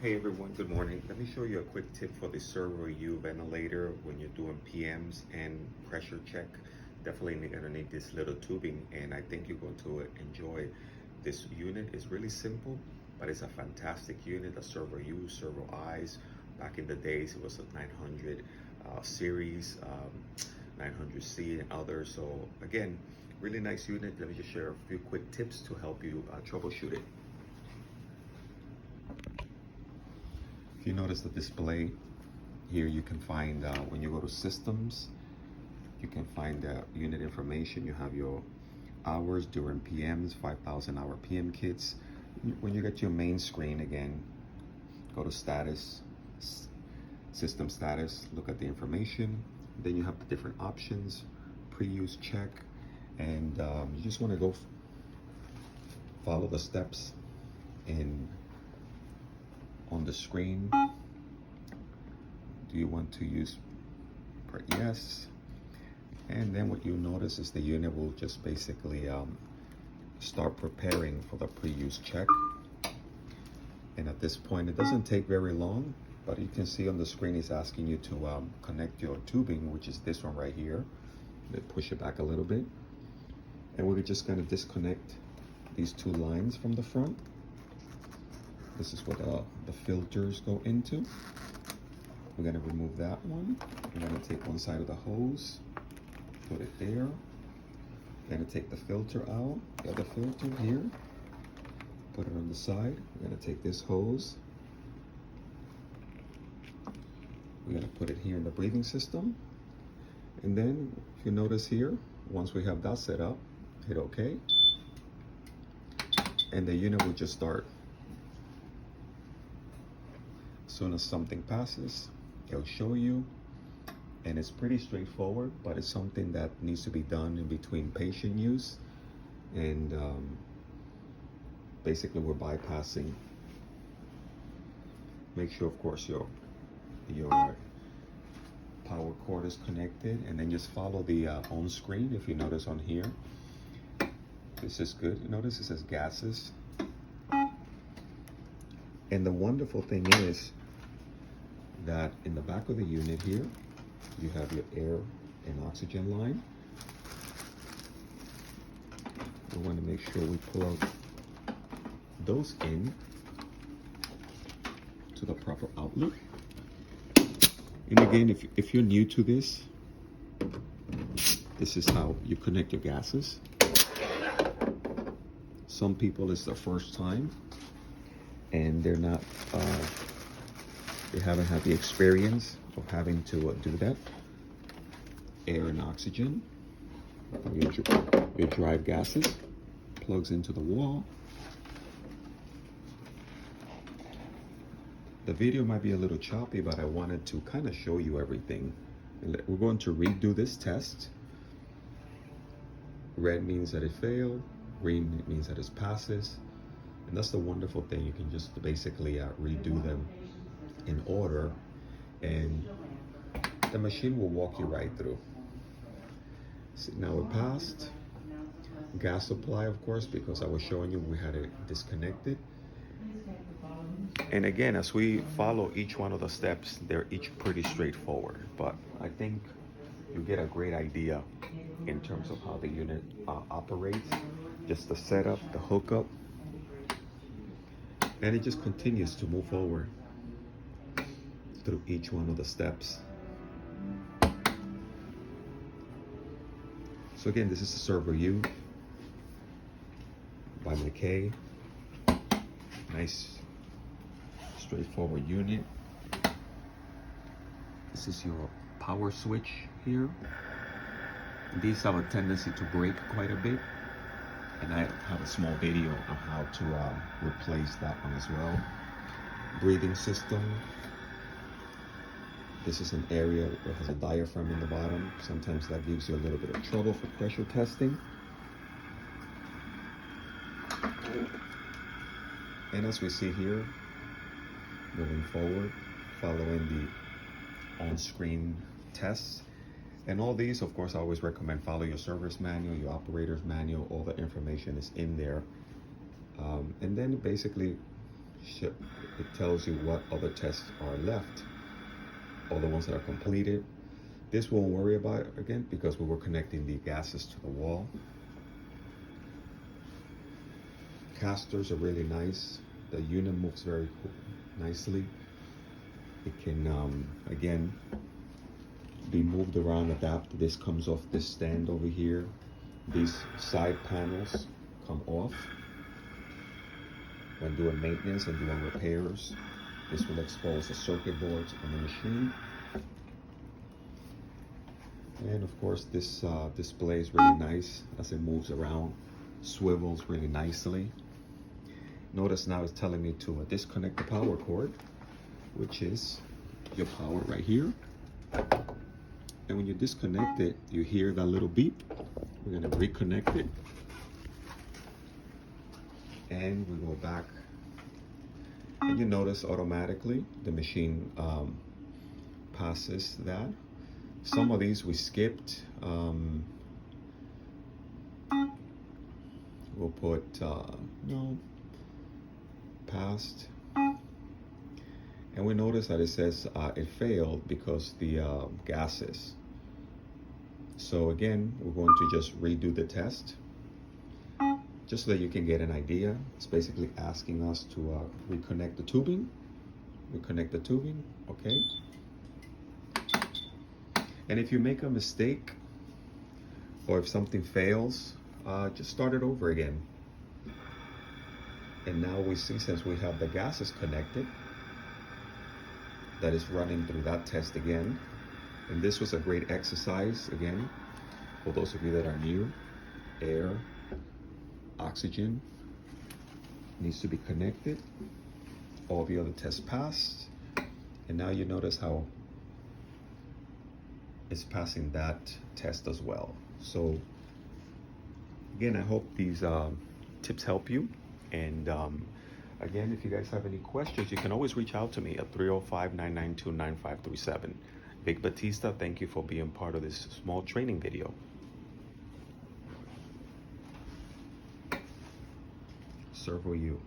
Hey everyone, good morning. Let me show you a quick tip for the Servo U ventilator when you're doing PMs and pressure check. Definitely gonna need this little tubing, and I think you're going to enjoy this unit. It's really simple, but it's a fantastic unit. The Servo U, Servo Eyes. Back in the days, it was a 900 series, 900C and others. So again, really nice unit. Let me just share a few quick tips to help you troubleshoot it. If you notice the display here, you can find when you go to systems, you can find the unit information. You have your hours during PMs, 5,000 hour PM kits. When you get your main screen again, go to status, system status, look at the information. Then you have the different options, pre-use check, and you just want to go follow the steps and on the screen. Do you want to use per yes? And then what you notice is the unit will just basically start preparing for the pre-use check. And at this point, it doesn't take very long, but you can see on the screen it's asking you to connect your tubing, which is this one right here. Push it back a little bit. And we're just gonna disconnect these two lines from the front. This is what the filters go into. We're gonna remove that one. We're gonna take one side of the hose, put it there. We're gonna take the filter out, the other filter here, put it on the side. We're gonna take this hose. We're gonna put it here in the breathing system. And then, if you notice here, once we have that set up, hit OK. And the unit will just start. As soon as something passes, it'll show you, and it's pretty straightforward, but it's something that needs to be done in between patient use, and basically we're bypassing. Make sure, of course, your power cord is connected, and then just follow the on screen. If you notice on here, this is good. You notice it says gases, and the wonderful thing is that in the back of the unit here, you have your air and oxygen line. We want to make sure we plug those in to the proper outlet. And again, if you're new to this, this is how you connect your gases. Some people, it's their first time, and they're not, they haven't had the experience of having to do that. Air and oxygen, your drive gases, plugs into the wall. The video might be a little choppy, but I wanted to kind of show you everything. We're going to redo this test. Red means that it failed, green means that it passes. And that's the wonderful thing. You can just basically redo them in order, and the machine will walk you right through. See, now it passed. Gas supply, of course, because I was showing you we had it disconnected. And again, as we follow each one of the steps, they're each pretty straightforward, but I think you get a great idea in terms of how the unit operates, just the setup, the hookup, and it just continues to move forward through each one of the steps. So again, this is the Servo U by McKay. Nice, straightforward unit. This is your power switch here. These have a tendency to break quite a bit, and I have a small video on how to replace that one as well. Breathing system. This is an area that has a diaphragm in the bottom. Sometimes that gives you a little bit of trouble for pressure testing. And as we see here, moving forward, following the on-screen tests. And all these, of course, I always recommend follow your service manual, your operator's manual. All the information is in there. And then basically it tells you what other tests are left, all the ones that are completed. This won't worry about it again because we were connecting the gases to the wall. Casters are really nice. The unit moves very nicely. It can, again, be moved around, adapted. This comes off this stand over here. These side panels come off. When doing maintenance and doing repairs, this will expose the circuit boards on the machine. And of course, this display is really nice as it moves around, swivels really nicely. Notice now it's telling me to disconnect the power cord, which is your power right here. And when you disconnect it, you hear that little beep. We're gonna reconnect it. And we go back. And you notice automatically the machine passes that. Some of these we skipped. We'll put, no, passed. And we notice that it says it failed because the gases. So again, we're going to just redo the test, just so that you can get an idea. It's basically asking us to reconnect the tubing. Reconnect the tubing, okay. And if you make a mistake, or if something fails, just start it over again. And now we see, since we have the gases connected, that is running through that test again. And this was a great exercise, again, for those of you that are new. Air, oxygen needs to be connected. All the other tests passed. And now you notice how it's passing that test as well. So again, I hope these tips help you. And again, if you guys have any questions, you can always reach out to me at 305-992-9537. Vic Batista, thank you for being part of this small training video. Servo U.